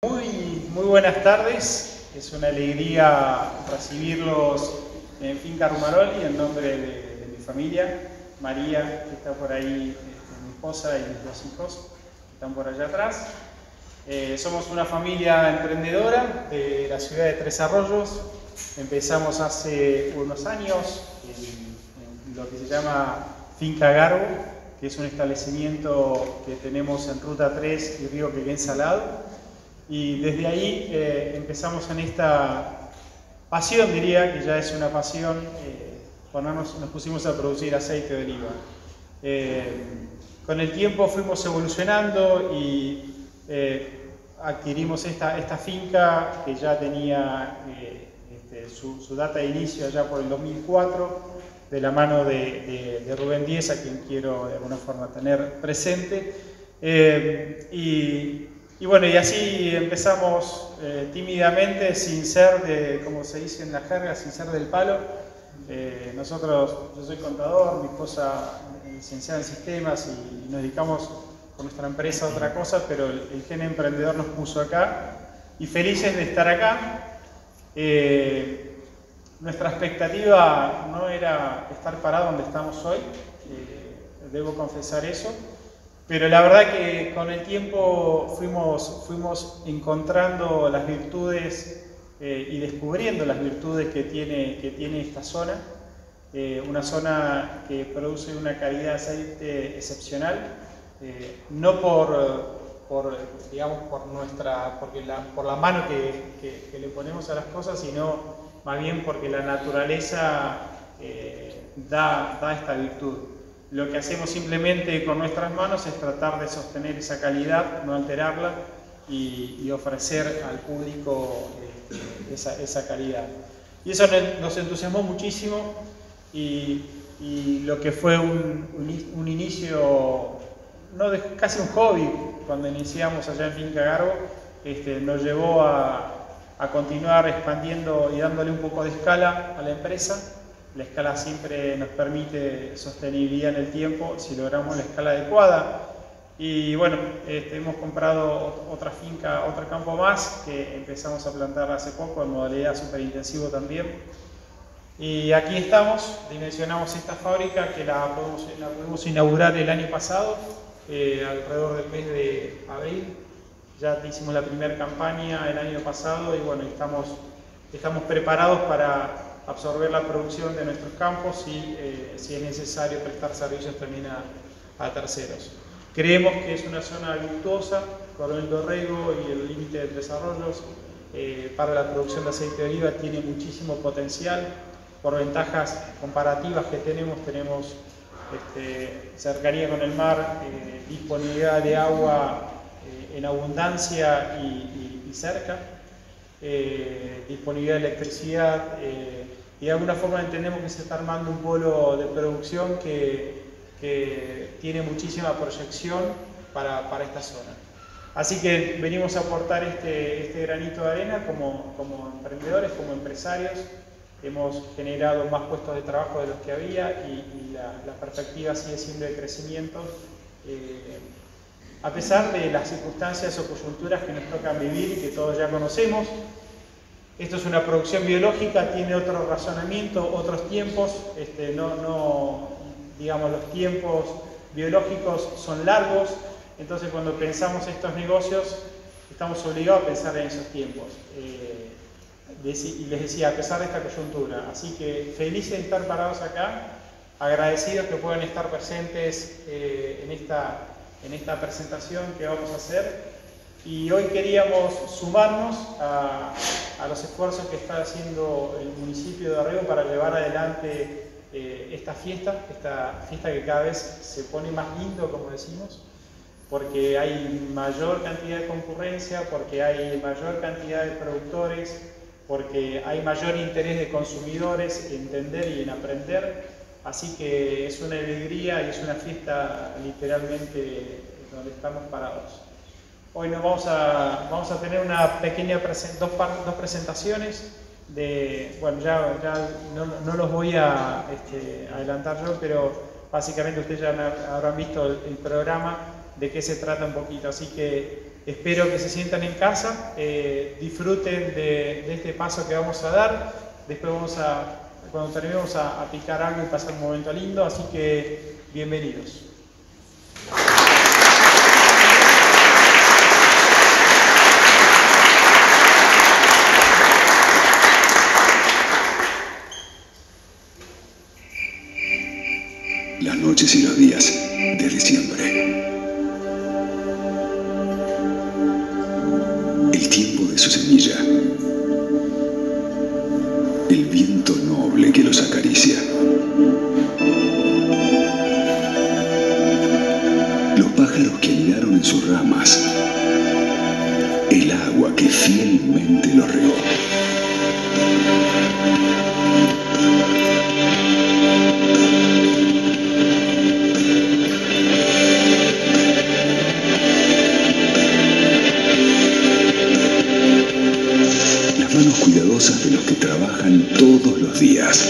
Muy buenas tardes, es una alegría recibirlos en Finca Rumaroli en nombre de mi familia, María, que está por ahí, mi esposa y mis dos hijos, que están por allá atrás. Somos una familia emprendedora de la ciudad de Tres Arroyos. Empezamos hace unos años en lo que se llama Finca Garbo, que es un establecimiento que tenemos en Ruta 3 y Río Quequén Salado. Y desde ahí empezamos en esta pasión, diría que ya es una pasión, cuando nos pusimos a producir aceite de oliva. Con el tiempo fuimos evolucionando y adquirimos esta finca que ya tenía su data de inicio allá por el 2004, de la mano de Rubén Díez, a quien quiero de alguna forma tener presente. Y bueno, y así empezamos tímidamente, sin ser como se dice en la jerga, sin ser del palo. Yo soy contador, mi esposa licenciada en sistemas y nos dedicamos con nuestra empresa a otra cosa, pero el gen emprendedor nos puso acá y felices de estar acá. Nuestra expectativa no era estar parado donde estamos hoy, debo confesar eso. Pero la verdad que con el tiempo fuimos encontrando las virtudes y descubriendo las virtudes que tiene esta zona. Una zona que produce una calidad de aceite excepcional, no por la mano que le ponemos a las cosas, sino más bien porque la naturaleza da esta virtud. Lo que hacemos simplemente con nuestras manos es tratar de sostener esa calidad, no alterarla y ofrecer al público esa calidad. Y eso nos entusiasmó muchísimo y lo que fue un inicio, casi un hobby, cuando iniciamos allá en Finca Garbo, nos llevó a continuar expandiendo y dándole un poco de escala a la empresa. La escala siempre nos permite sostenibilidad en el tiempo si logramos la escala adecuada. Y bueno, hemos comprado otra finca, otro campo más que empezamos a plantar hace poco en modalidad superintensivo también. Y aquí estamos, dimensionamos esta fábrica que la pudimos inaugurar el año pasado, alrededor del mes de abril. Ya hicimos la primera campaña el año pasado y bueno, estamos preparados para absorber la producción de nuestros campos y si es necesario prestar servicios también a terceros. Creemos que es una zona virtuosa, Coronel Dorrego y el límite de Tres Arroyos, para la producción de aceite de oliva tiene muchísimo potencial. Por ventajas comparativas que tenemos cercanía con el mar, disponibilidad de agua en abundancia y cerca, disponibilidad de electricidad, y de alguna forma entendemos que se está armando un polo de producción que tiene muchísima proyección para esta zona. Así que venimos a aportar este granito de arena como emprendedores, como empresarios. Hemos generado más puestos de trabajo de los que había y la perspectiva sigue siendo de crecimiento, a pesar de las circunstancias o coyunturas que nos tocan vivir y que todos ya conocemos. Esto es una producción biológica, tiene otro razonamiento, otros tiempos, digamos, los tiempos biológicos son largos, entonces cuando pensamos estos negocios estamos obligados a pensar en esos tiempos. Y les decía, a pesar de esta coyuntura, así que felices de estar parados acá, agradecidos que puedan estar presentes en esta presentación que vamos a hacer. Y hoy queríamos sumarnos a los esfuerzos que está haciendo el municipio de Dorrego para llevar adelante esta fiesta que cada vez se pone más lindo, como decimos, porque hay mayor cantidad de concurrencia, porque hay mayor cantidad de productores, porque hay mayor interés de consumidores en entender y en aprender. Así que es una alegría y es una fiesta literalmente donde estamos parados. Hoy vamos a tener una pequeña dos presentaciones bueno, ya no los voy a adelantar yo, pero básicamente ustedes ya habrán visto el programa, de qué se trata un poquito. Así que Espero que se sientan en casa, disfruten de este paso que vamos a dar. Después cuando terminemos a picar algo y pasar un momento lindo, así que bienvenidos. Las noches y los días, desde siempre. El tiempo de su semilla. El viento noble que los acaricia. Los pájaros que anidaron en sus ramas. El agua que fielmente los regó. Manos cuidadosas de los que trabajan todos los días.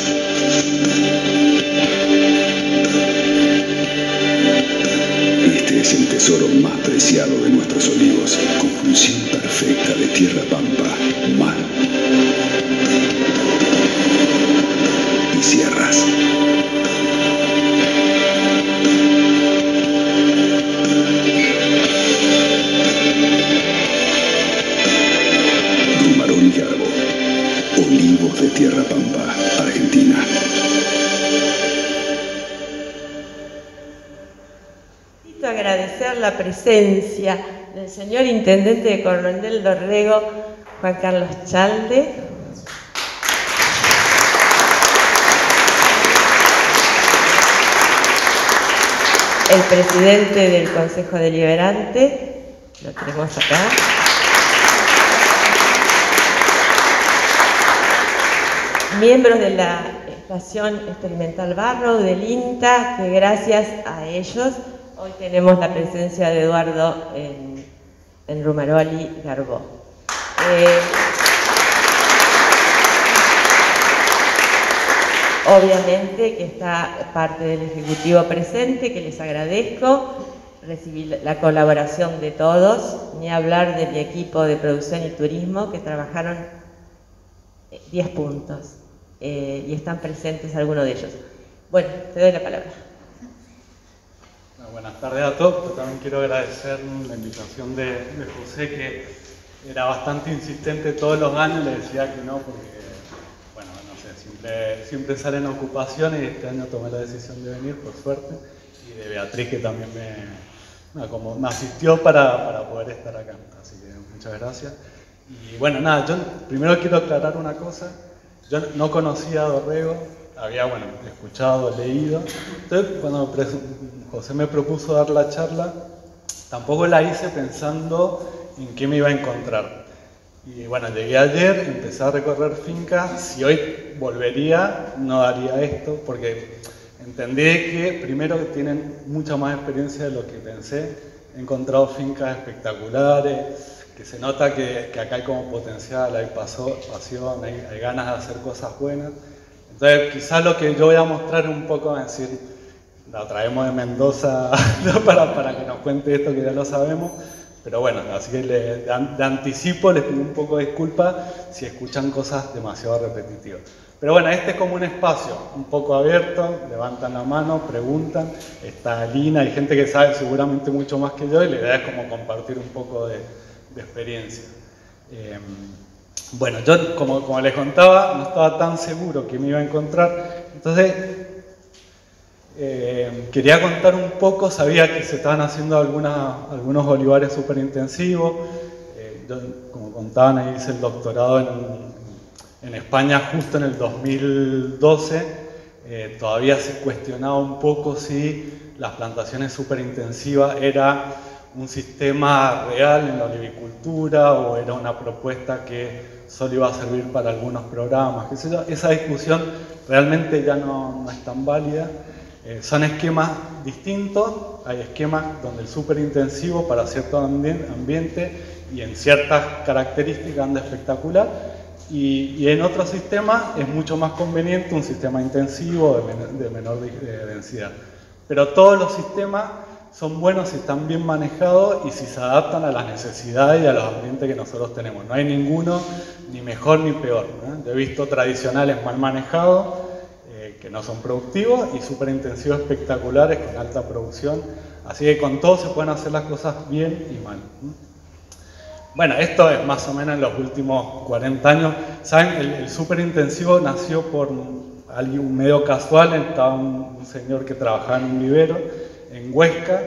Este es el tesoro más preciado de nuestros olivos, conjunción perfecta de tierra pampa, mar y sierras. Rumarol y Garbo, olivos de tierra pampa, Argentina. Necesito agradecer la presencia del señor Intendente de Coronel Dorrego, Juan Carlos Chalde. El presidente del Consejo Deliberante, lo tenemos acá. Miembros de la Estación Experimental Barro, del INTA, que gracias a ellos hoy tenemos la presencia de Eduardo en Rumarol y Garbo. Obviamente que está parte del Ejecutivo presente, que les agradezco. Recibí la colaboración de todos, ni hablar de mi equipo de producción y turismo, que trabajaron 10 puntos. Y están presentes algunos de ellos. Bueno, te doy la palabra. Buenas tardes a todos. Yo también quiero agradecer la invitación de José, que era bastante insistente todos los años, le decía que no, porque, bueno, no sé, siempre salen ocupaciones y este año tomé la decisión de venir, por suerte, y de Beatriz, que también me asistió para poder estar acá. Así que muchas gracias. Y bueno, nada, yo primero quiero aclarar una cosa. Yo no conocía a Dorrego, había, escuchado, leído. Entonces, cuando José me propuso dar la charla, tampoco la hice pensando en qué me iba a encontrar. Y bueno, llegué ayer, empecé a recorrer fincas. Si hoy volvería, no haría esto, porque entendí que primero que tienen mucha más experiencia de lo que pensé. He encontrado fincas espectaculares, que se nota que acá hay como potencial, hay pasión, hay ganas de hacer cosas buenas. Entonces, quizás lo que yo voy a mostrar es un poco, decir, la traemos de Mendoza para que nos cuente esto que ya lo sabemos, pero bueno, así que de anticipo les pido un poco de disculpa si escuchan cosas demasiado repetitivas. Pero bueno, este es como un espacio un poco abierto, levantan la mano, preguntan, está Lina, hay gente que sabe seguramente mucho más que yo y la idea es como compartir un poco de experiencia. Bueno, yo como les contaba, no estaba tan seguro que me iba a encontrar, entonces quería contar un poco. Sabía que se estaban haciendo algunos olivares súper intensivos. Yo, como contaban, ahí hice el doctorado en España justo en el 2012. Todavía se cuestionaba un poco si las plantaciones súper intensivas era un sistema real en la olivicultura o era una propuesta que solo iba a servir para algunos programas, qué sé yo. Esa discusión realmente ya no es tan válida. Son esquemas distintos. Hay esquemas donde el superintensivo para cierto ambiente y en ciertas características anda espectacular, y en otros sistemas es mucho más conveniente un sistema intensivo de menor densidad. Pero todos los sistemas son buenos si están bien manejados y si se adaptan a las necesidades y a los ambientes que nosotros tenemos. No hay ninguno ni mejor ni peor, ¿no? Yo he visto tradicionales mal manejados, que no son productivos, y súper intensivos espectaculares con alta producción. Así que con todo se pueden hacer las cosas bien y mal. Bueno, esto es más o menos en los últimos 40 años. ¿Saben? El súper intensivo nació por alguien medio casual. Estaba un señor que trabajaba en un vivero en Huesca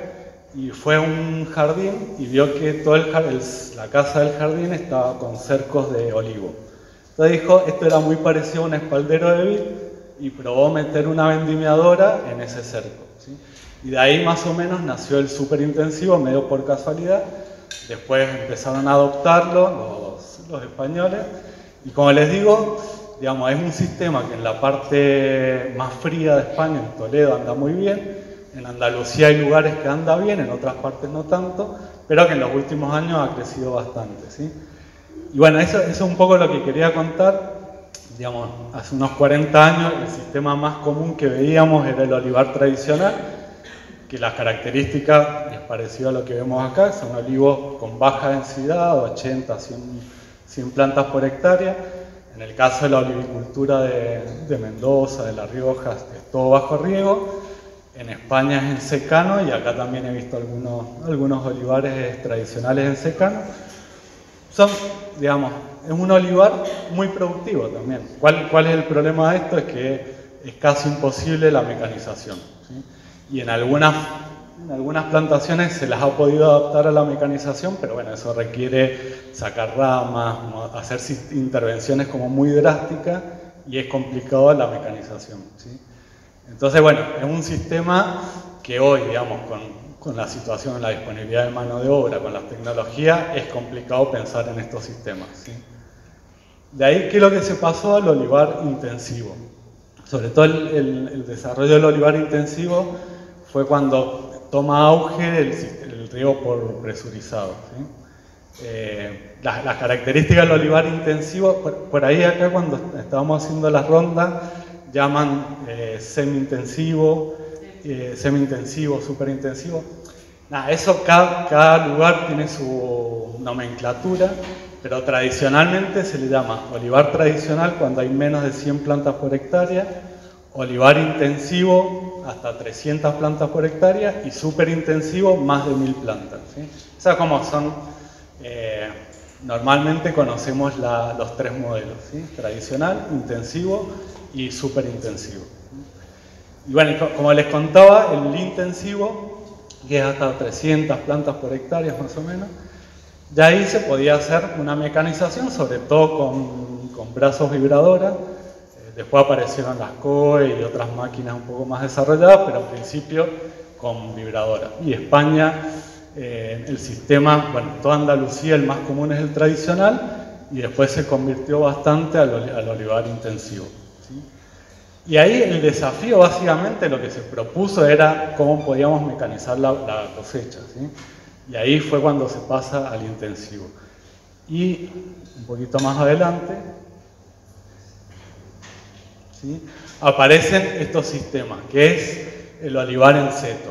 y fue a un jardín y vio que toda la casa del jardín estaba con cercos de olivo. Entonces dijo, esto era muy parecido a un espaldero de vid, y probó meter una vendimiadora en ese cerco, ¿sí? Y de ahí más o menos nació el súper intensivo, medio por casualidad. Después empezaron a adoptarlo los españoles, y como les digo, digamos, es un sistema que en la parte más fría de España, en Toledo, anda muy bien. En Andalucía hay lugares que anda bien, en otras partes no tanto, pero que en los últimos años ha crecido bastante, ¿sí? Y bueno, eso es un poco lo que quería contar. Digamos, hace unos 40 años el sistema más común que veíamos era el olivar tradicional, que las características es parecido a lo que vemos acá, son olivos con baja densidad, 80, 100 plantas por hectárea. En el caso de la olivicultura de Mendoza, de La Rioja, es todo bajo riego. En España es en secano, y acá también he visto algunos olivares tradicionales en secano. Digamos, es un olivar muy productivo también. ¿Cuál es el problema de esto? Es que es casi imposible la mecanización, ¿sí? Y en algunas plantaciones se las ha podido adaptar a la mecanización, pero bueno, eso requiere sacar ramas, hacer intervenciones como muy drásticas, y es complicado la mecanización, ¿sí? Entonces, bueno, es un sistema que hoy, digamos, con la situación, la disponibilidad de mano de obra, con las tecnologías, es complicado pensar en estos sistemas, ¿sí? De ahí, ¿qué es lo que se pasó al olivar intensivo? Sobre todo el desarrollo del olivar intensivo fue cuando toma auge el riego por presurizado, ¿sí? Las características del olivar intensivo, por ahí acá cuando estábamos haciendo las rondas, llaman semi-intensivo, superintensivo. Nada, eso cada lugar tiene su nomenclatura, pero tradicionalmente se le llama olivar tradicional cuando hay menos de 100 plantas por hectárea, olivar intensivo hasta 300 plantas por hectárea, y superintensivo más de 1000 plantas, ¿sí? O sea, como son, normalmente conocemos los tres modelos, ¿sí? Tradicional, intensivo y superintensivo. Y bueno, como les contaba, el intensivo, que es hasta 300 plantas por hectárea más o menos, ya ahí se podía hacer una mecanización, sobre todo con brazos vibradoras. Después aparecieron las COE y otras máquinas un poco más desarrolladas, pero al principio con vibradoras. Y España, el sistema, bueno, toda Andalucía el más común es el tradicional, y después se convirtió bastante al olivar intensivo, ¿sí? Y ahí el desafío, básicamente, lo que se propuso era cómo podíamos mecanizar la cosecha, ¿sí? Y ahí fue cuando se pasa al intensivo. Y un poquito más adelante, ¿sí?, aparecen estos sistemas, que es el olivar en seto.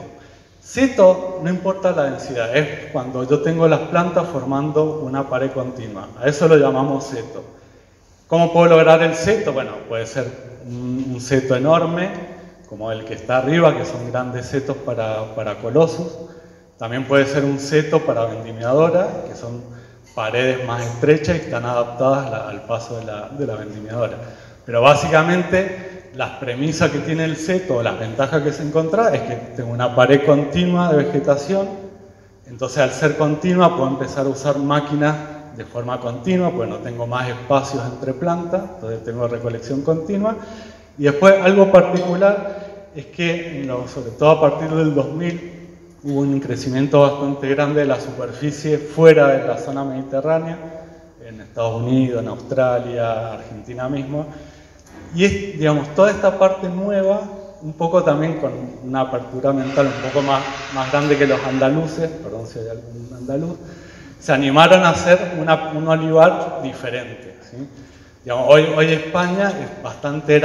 Seto, no importa la densidad, es cuando yo tengo las plantas formando una pared continua. A eso lo llamamos seto. ¿Cómo puedo lograr el seto? Bueno, puede ser un seto enorme, como el que está arriba, que son grandes setos para colosus. También puede ser un seto para vendimiadora, que son paredes más estrechas y están adaptadas al paso de la vendimiadora. Pero básicamente las premisas que tiene el seto, o las ventajas que se encuentra, es que tengo una pared continua de vegetación. Entonces, al ser continua, puedo empezar a usar máquinas de forma continua, pues no tengo más espacios entre plantas, entonces tengo recolección continua. Y después, algo particular es que, sobre todo a partir del 2000, hubo un crecimiento bastante grande de la superficie fuera de la zona mediterránea, en Estados Unidos, en Australia, Argentina mismo. Y es, digamos, toda esta parte nueva, un poco también con una apertura mental un poco más grande que los andaluces, perdón si hay algún andaluz, se animaron a hacer un olivar diferente, ¿sí? Digamos, hoy España es bastante,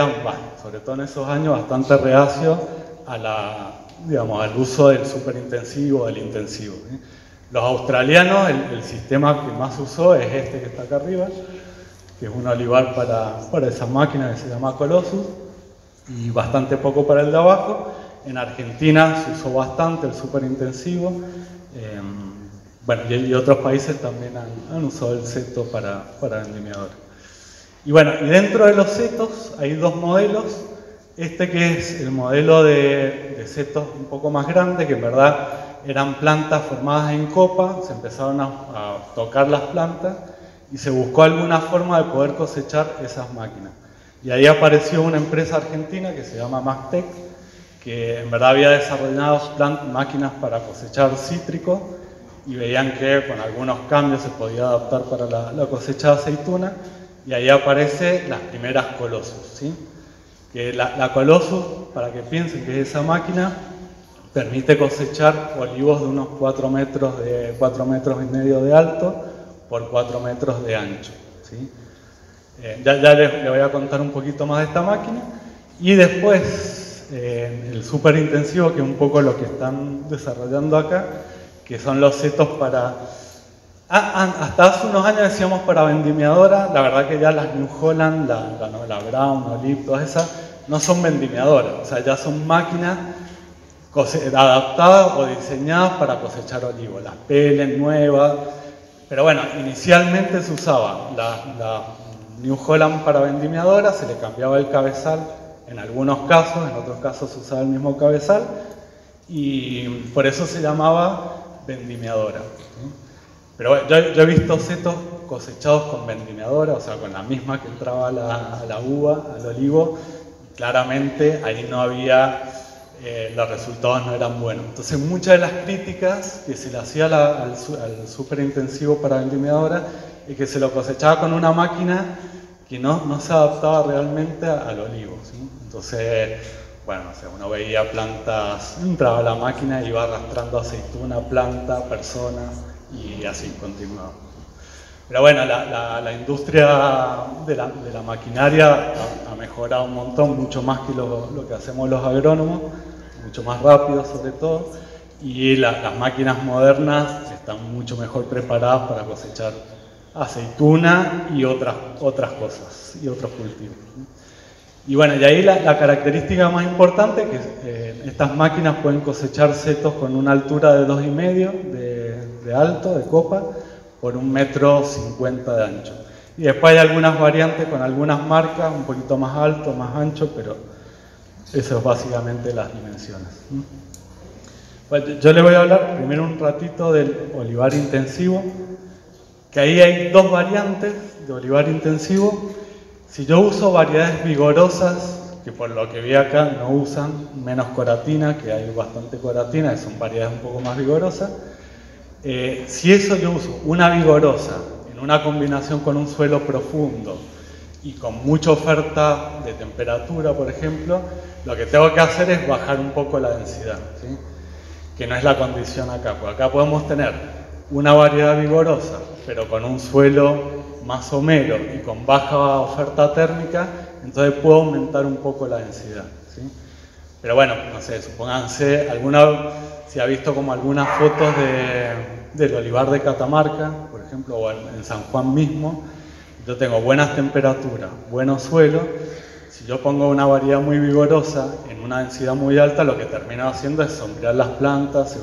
sobre todo en esos años, bastante reacio a digamos, al uso del superintensivo, del intensivo, ¿sí? Los australianos, el sistema que más usó es este que está acá arriba, que es un olivar para esa máquina que se llama Colossus, y bastante poco para el de abajo. En Argentina se usó bastante el superintensivo, bueno, y otros países también han usado el seto para vendimiadora. Y bueno, y dentro de los setos hay dos modelos. Este que es el modelo de setos un poco más grande, que en verdad eran plantas formadas en copa, se empezaron a tocar las plantas y se buscó alguna forma de poder cosechar esas máquinas. Y ahí apareció una empresa argentina que se llama Mactec, que en verdad había desarrollado máquinas para cosechar cítricos y veían que con algunos cambios se podía adaptar para la cosecha de aceituna, y ahí aparecen las primeras Colossus, ¿sí? Que la Colossus, para que piensen que esa máquina permite cosechar olivos de unos 4 metros y medio de alto por 4 metros de ancho, ¿sí? Ya les voy a contar un poquito más de esta máquina. Y después el superintensivo, que es un poco lo que están desarrollando acá, que son los setos para... hasta hace unos años decíamos para vendimiadora. La verdad que ya las New Holland, la Brown, Olive, todas esas, no son vendimiadoras, o sea, ya son máquinas adaptadas o diseñadas para cosechar olivos, las Pelen nuevas. Pero bueno, inicialmente se usaba la New Holland para vendimiadora, se le cambiaba el cabezal en algunos casos, en otros casos se usaba el mismo cabezal, y por eso se llamaba vendimiadora, ¿sí? Pero bueno, yo he visto setos cosechados con vendimiadora, o sea, con la misma que entraba a la uva, al olivo. Claramente ahí no había, los resultados no eran buenos. Entonces muchas de las críticas que se le hacía al superintensivo para vendimiadora es que se lo cosechaba con una máquina que no se adaptaba realmente al olivo, ¿sí? Entonces, bueno, o sea, uno veía plantas, entraba a la máquina y iba arrastrando aceituna, planta, persona, y así continuaba. Pero bueno, la industria de la maquinaria ha mejorado un montón, mucho más que lo que hacemos los agrónomos, mucho más rápido sobre todo, y las máquinas modernas están mucho mejor preparadas para cosechar aceituna y otras cosas, y otros cultivos. Y bueno, y ahí la característica más importante es que estas máquinas pueden cosechar setos con una altura de 2,5 de alto, de copa, por 1,50 m de ancho. Y después hay algunas variantes con algunas marcas, un poquito más alto, más ancho, pero eso es básicamente las dimensiones. Bueno, yo les voy a hablar primero un ratito del olivar intensivo, que ahí hay dos variantes de olivar intensivo. Si yo uso variedades vigorosas, que por lo que vi acá no usan menos coratina, que hay bastante coratina, que son variedades un poco más vigorosas, si eso yo uso una vigorosa en una combinación con un suelo profundo y con mucha oferta de temperatura, por ejemplo, lo que tengo que hacer es bajar un poco la densidad, ¿sí? Que no es la condición acá, porque acá podemos tener una variedad vigorosa, pero con un suelo más somero y con baja oferta térmica, entonces puedo aumentar un poco la densidad, ¿sí? Pero bueno, no sé, supónganse, si ha visto como algunas fotos del olivar de Catamarca, por ejemplo, o en San Juan mismo, yo tengo buenas temperaturas, buenos suelos. Si yo pongo una variedad muy vigorosa en una densidad muy alta, lo que termino haciendo es sombrear las plantas,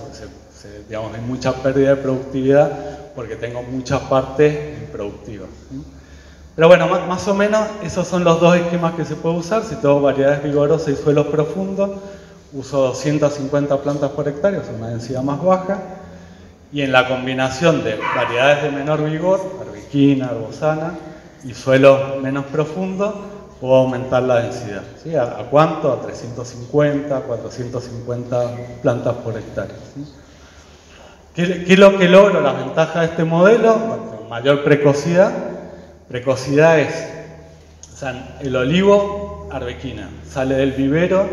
digamos, hay mucha pérdida de productividad porque tengo muchas partes improductivas, ¿sí? Pero bueno, más o menos esos son los dos esquemas que se puede usar. Si tengo variedades vigorosas y suelos profundos, uso 250 plantas por hectárea, es una densidad más baja. Y en la combinación de variedades de menor vigor, arbequina, arbosana, y suelos menos profundos, puedo aumentar la densidad, ¿sí? ¿A cuánto? A 350, 450 plantas por hectárea, ¿sí? ¿Qué es lo que logro? La ventaja de este modelo, bueno, mayor precocidad. Precocidad es, o sea, el olivo, arbequina, sale del vivero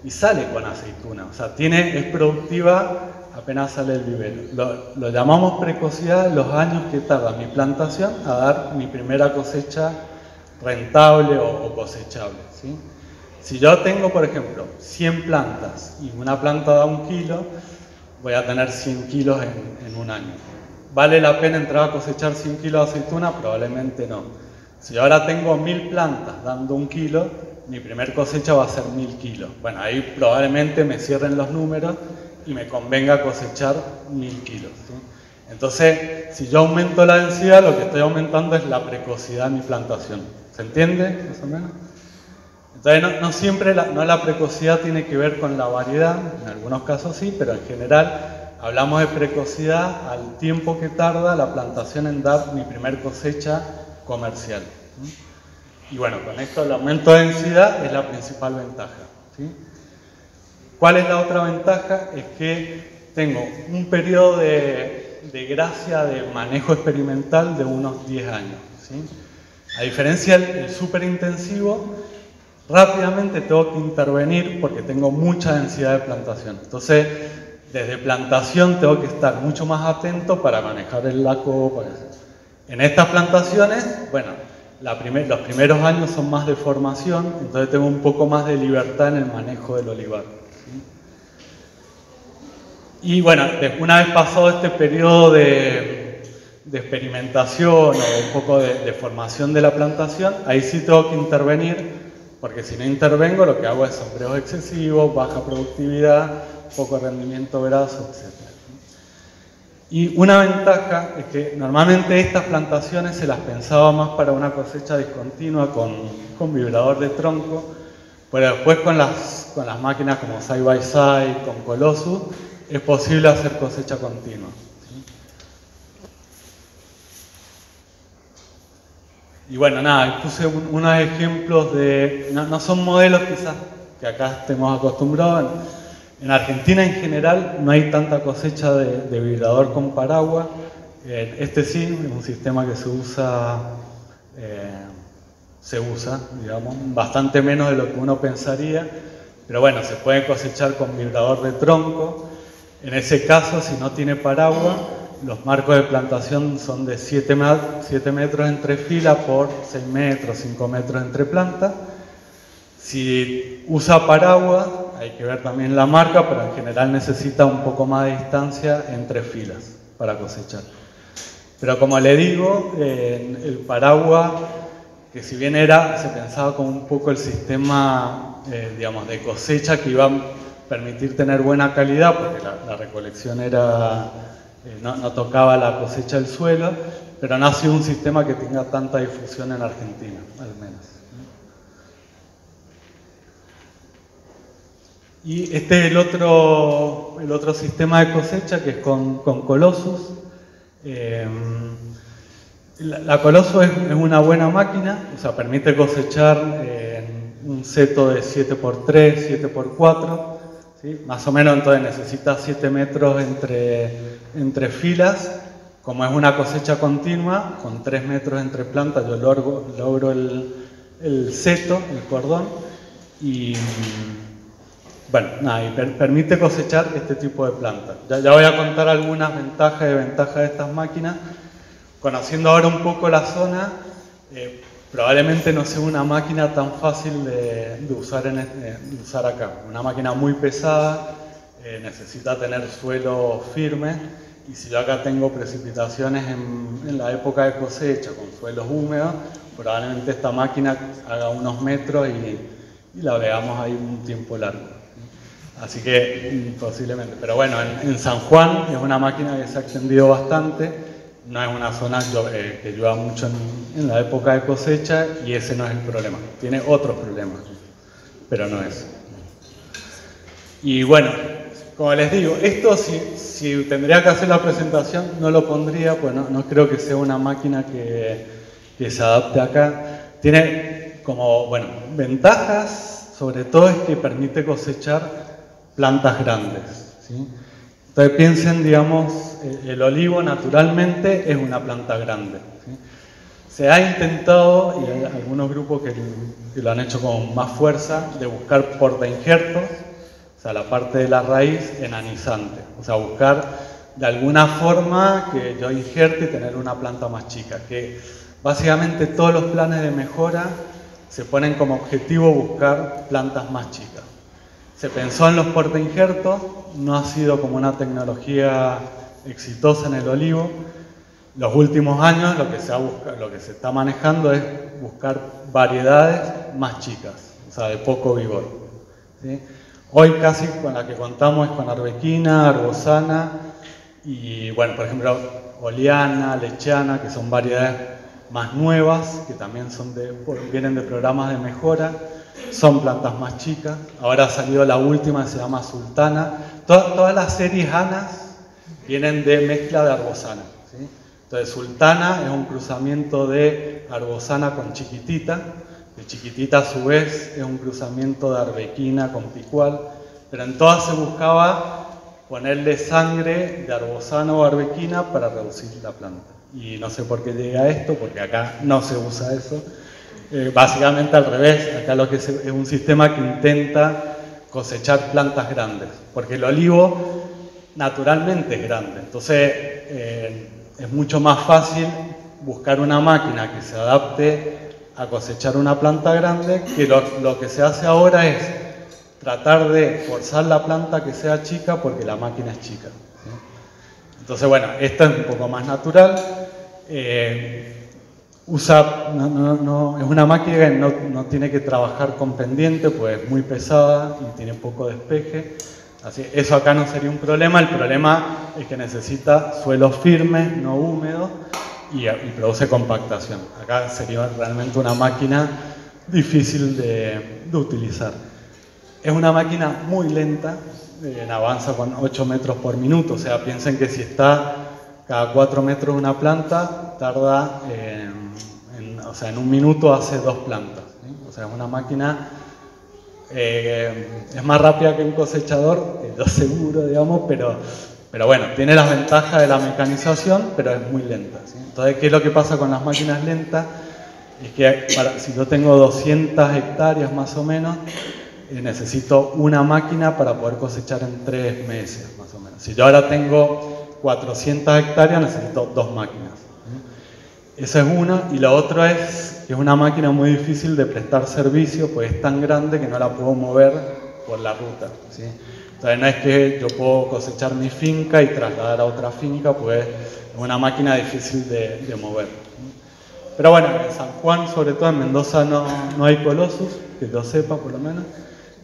y sale con aceituna, o sea, es productiva apenas sale del vivero. Lo llamamos precocidad los años que tarda mi plantación a dar mi primera cosecha rentable o cosechable, ¿sí? Si yo tengo, por ejemplo, 100 plantas y una planta da 1 kilo, voy a tener 100 kilos en un año. ¿Vale la pena entrar a cosechar 100 kilos de aceituna? Probablemente no. Si yo ahora tengo 1000 plantas dando 1 kilo, mi primer cosecha va a ser 1000 kilos. Bueno, ahí probablemente me cierren los números y me convenga cosechar 1000 kilos, ¿sí? Entonces, si yo aumento la densidad, lo que estoy aumentando es la precocidad de mi plantación. ¿Se entiende, más o menos? Entonces, no siempre la precocidad tiene que ver con la variedad, en algunos casos sí, pero en general hablamos de precocidad al tiempo que tarda la plantación en dar mi primer cosecha comercial, ¿sí? Y bueno, con esto el aumento de densidad es la principal ventaja, ¿sí? ¿Cuál es la otra ventaja? Es que tengo un periodo de gracia de manejo experimental de unos 10 años, ¿sí? A diferencia del súper intensivo, rápidamente tengo que intervenir porque tengo mucha densidad de plantación. Entonces, desde plantación tengo que estar mucho más atento para manejar el laco. En estas plantaciones, bueno, los primeros años son más de formación, entonces tengo un poco más de libertad en el manejo del olivar, ¿sí? Y bueno, una vez pasado este periodo de experimentación o un poco de formación de la plantación, ahí sí tengo que intervenir, porque si no intervengo lo que hago es sombreos excesivos, baja productividad, poco rendimiento graso, etc. Y una ventaja es que normalmente estas plantaciones se las pensaba más para una cosecha discontinua con vibrador de tronco, pero después con las máquinas como Side by Side, con Colossus, es posible hacer cosecha continua, ¿sí? Y bueno, nada, puse unos ejemplos de... No son modelos quizás que acá estemos acostumbrados. En Argentina en general no hay tanta cosecha de vibrador con paraguas. Este sí, es un sistema que se usa, digamos, bastante menos de lo que uno pensaría. Pero bueno, se puede cosechar con vibrador de tronco. En ese caso, si no tiene paraguas, los marcos de plantación son de 7 metros entre filas por 6 metros, 5 metros entre plantas. Si usa paraguas, hay que ver también la marca, pero en general necesita un poco más de distancia entre filas para cosechar. Pero como le digo, el paraguas, que si bien se pensaba como un poco el sistema digamos, de cosecha que iba a permitir tener buena calidad, porque la recolección no tocaba la cosecha del suelo, pero no ha sido un sistema que tenga tanta difusión en Argentina, al menos. Y este es el otro sistema de cosecha, que es con Colossus. La Colossus es una buena máquina, o sea, permite cosechar un seto de 7x3, 7x4, ¿sí? Más o menos, entonces necesita 7 metros entre filas. Como es una cosecha continua, con 3 metros entre plantas, yo logro el seto, el cordón, y bueno, nada, y permite cosechar este tipo de plantas. Ya voy a contar algunas ventajas y desventajas de estas máquinas. Conociendo ahora un poco la zona, probablemente no sea una máquina tan fácil de usar acá. Una máquina muy pesada, necesita tener suelo firme, y si yo acá tengo precipitaciones en la época de cosecha con suelos húmedos, probablemente esta máquina haga unos metros y la veamos ahí un tiempo largo. Así que posiblemente. Pero bueno, en San Juan es una máquina que se ha extendido bastante. No es una zona que llueva mucho en la época de cosecha, y ese no es el problema. Tiene otros problemas, pero no es. Y bueno, como les digo, esto si tendría que hacer la presentación no lo pondría, pues no creo que sea una máquina que se adapte acá. Tiene como, bueno, ventajas, sobre todo es que permite cosechar plantas grandes, ¿sí? Entonces piensen, digamos, el olivo naturalmente es una planta grande, ¿sí? Se ha intentado, y hay algunos grupos que lo han hecho con más fuerza, de buscar portainjertos, o sea, la parte de la raíz enanizante, o sea, buscar de alguna forma que yo injerte y tener una planta más chica, que básicamente todos los planes de mejora se ponen como objetivo buscar plantas más chicas. Se pensó en los portainjertos, no ha sido como una tecnología exitosa en el olivo. Los últimos años lo que se está manejando es buscar variedades más chicas, o sea, de poco vigor, ¿sí? Hoy casi con la que contamos es con arbequina, arbosana y, bueno, por ejemplo, oleana, lechana, que son variedades más nuevas, que también vienen de programas de mejora, son plantas más chicas. Ahora ha salido la última que se llama sultana. Todas las series anas vienen de mezcla de arbosana, ¿sí? Entonces, sultana es un cruzamiento de arbosana con chiquitita. De chiquitita, a su vez, es un cruzamiento de arbequina con picual. Pero en todas se buscaba ponerle sangre de arbosana o arbequina para reducir la planta. Y no sé por qué llega a esto, porque acá no se usa eso. Básicamente al revés, acá lo que es un sistema que intenta cosechar plantas grandes, porque el olivo naturalmente es grande. Entonces, es mucho más fácil buscar una máquina que se adapte a cosechar una planta grande, que lo que se hace ahora es tratar de forzar la planta que sea chica porque la máquina es chica, ¿sí? Entonces, bueno, esto es un poco más natural. Es una máquina que no tiene que trabajar con pendiente, pues es muy pesada y tiene poco despeje. Así, eso acá no sería un problema. El problema es que necesita suelos firmes, no húmedos, y produce compactación. Acá sería realmente una máquina difícil de utilizar. Es una máquina muy lenta, avanza con 8 metros por minuto, o sea, piensen que si está cada 4 metros una planta, tarda, en un minuto hace 2 plantas, ¿sí? O sea, es una máquina, es más rápida que un cosechador, lo seguro, digamos, pero bueno, tiene las ventajas de la mecanización, pero es muy lenta, ¿sí? Entonces, ¿qué es lo que pasa con las máquinas lentas? Es que si yo tengo 200 hectáreas más o menos, necesito una máquina para poder cosechar en 3 meses, más o menos. Si yo ahora tengo 400 hectáreas, necesito 2 máquinas, ¿sí? Esa es una. Y la otra es que es una máquina muy difícil de prestar servicio, pues es tan grande que no la puedo mover por la ruta, ¿sí? Entonces no es que yo puedo cosechar mi finca y trasladar a otra finca, pues es una máquina difícil de mover. Pero bueno, en San Juan, sobre todo en Mendoza, no hay Colossus, que yo sepa por lo menos.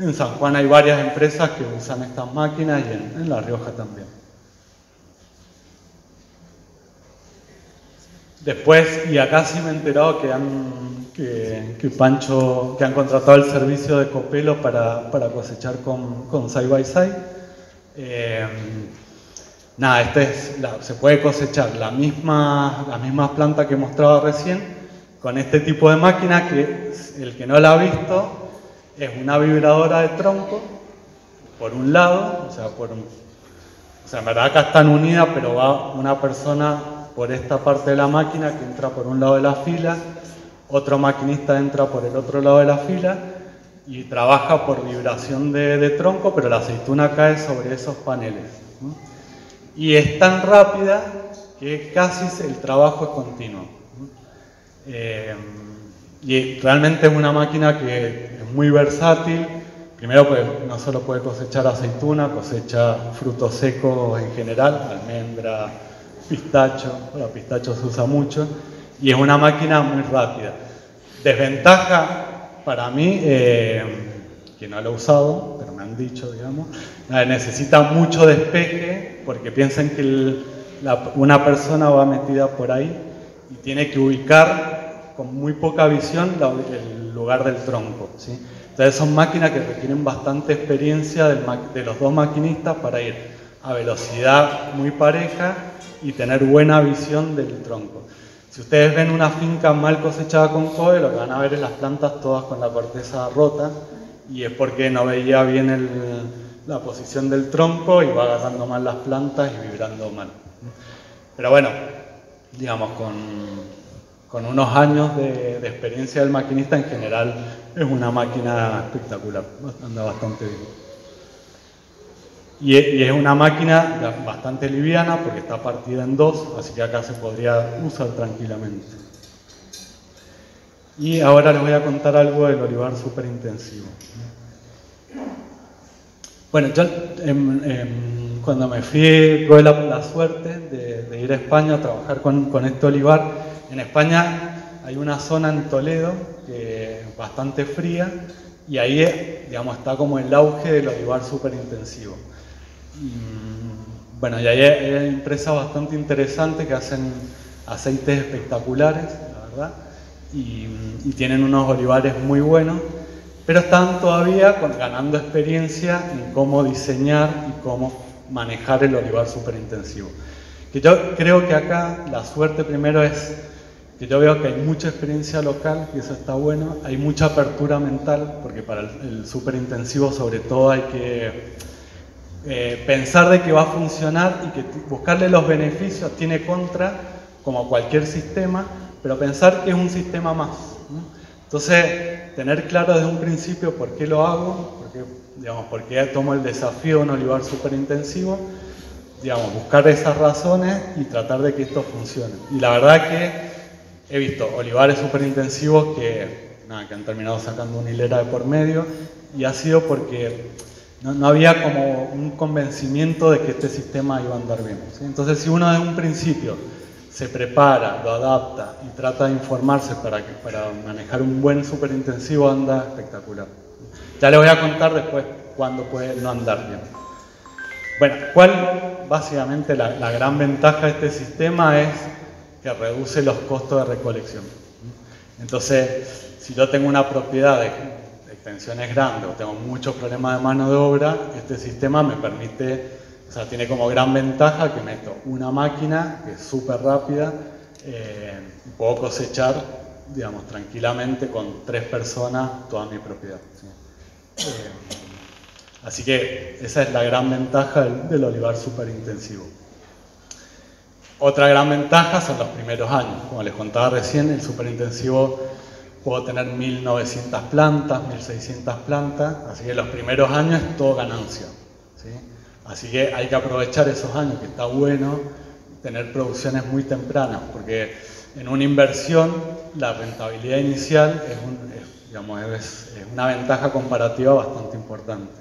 En San Juan hay varias empresas que usan estas máquinas y en La Rioja también. Después, y acá sí me he enterado que han contratado el servicio de Copelo para cosechar con Side by Side. Nada, se puede cosechar las mismas plantas que mostraba recién con este tipo de máquina, que el que no la ha visto es una vibradora de tronco por un lado, o sea, en verdad acá están unidas, pero va una persona por esta parte de la máquina que entra por un lado de la fila, otro maquinista entra por el otro lado de la fila y trabaja por vibración de tronco, pero la aceituna cae sobre esos paneles, ¿no? Y es tan rápida que casi el trabajo es continuo, ¿no? Y realmente es una máquina que es muy versátil. Primero, pues no solo puede cosechar aceituna, cosecha frutos secos en general, almendra, pistacho. Bueno, pistacho se usa mucho y es una máquina muy rápida. Desventaja para mí, que no lo he usado, pero me han dicho, digamos, necesita mucho despeje, porque piensen que una persona va metida por ahí y tiene que ubicar con muy poca visión el lugar del tronco, ¿sí? Entonces son máquinas que requieren bastante experiencia de los dos maquinistas para ir a velocidad muy pareja y tener buena visión del tronco. Si ustedes ven una finca mal cosechada con COE, lo que van a ver es las plantas todas con la corteza rota, y es porque no veía bien la posición del tronco y va agarrando mal las plantas y vibrando mal. Pero bueno, digamos, con unos años de experiencia del maquinista, en general es una máquina espectacular, anda bastante bien. Y es una máquina bastante liviana porque está partida en dos, así que acá se podría usar tranquilamente. Y ahora les voy a contar algo del olivar superintensivo. Bueno, yo cuando me fui, tuve la suerte de ir a España a trabajar con este olivar. En España hay una zona en Toledo que es bastante fría y ahí, digamos, está como el auge del olivar superintensivo. Bueno, y ahí hay empresas bastante interesantes que hacen aceites espectaculares, la verdad, y tienen unos olivares muy buenos, pero están todavía ganando experiencia en cómo diseñar y cómo manejar el olivar superintensivo. Que yo creo que acá la suerte primero es que yo veo que hay mucha experiencia local, y eso está bueno, hay mucha apertura mental, porque para el superintensivo sobre todo hay que pensar de que va a funcionar y que buscarle los beneficios tiene contra, como cualquier sistema, pero pensar que es un sistema más, ¿no? Entonces, tener claro desde un principio por qué lo hago, por qué tomo el desafío de un olivar superintensivo, digamos, buscar esas razones y tratar de que esto funcione. Y la verdad que he visto olivares superintensivos que han terminado sacando una hilera de por medio, y ha sido porque no había como un convencimiento de que este sistema iba a andar bien, ¿sí? Entonces, si uno desde un principio se prepara, lo adapta y trata de informarse para manejar un buen superintensivo, anda espectacular. Ya les voy a contar después cuándo puede no andar bien. Bueno, básicamente la gran ventaja de este sistema es que reduce los costos de recolección. Entonces, si yo tengo una propiedad de extensiones grandes o tengo muchos problemas de mano de obra, este sistema me permite, o sea, tiene como gran ventaja que meto una máquina que es súper rápida y puedo cosechar, digamos, tranquilamente con 3 personas toda mi propiedad, ¿sí? Así que esa es la gran ventaja del olivar superintensivo. Otra gran ventaja son los primeros años. Como les contaba recién, el superintensivo puedo tener 1900 plantas, 1600 plantas, así que los primeros años es todo ganancia, ¿sí? Así que hay que aprovechar esos años, que está bueno tener producciones muy tempranas, porque en una inversión la rentabilidad inicial es una ventaja comparativa bastante importante.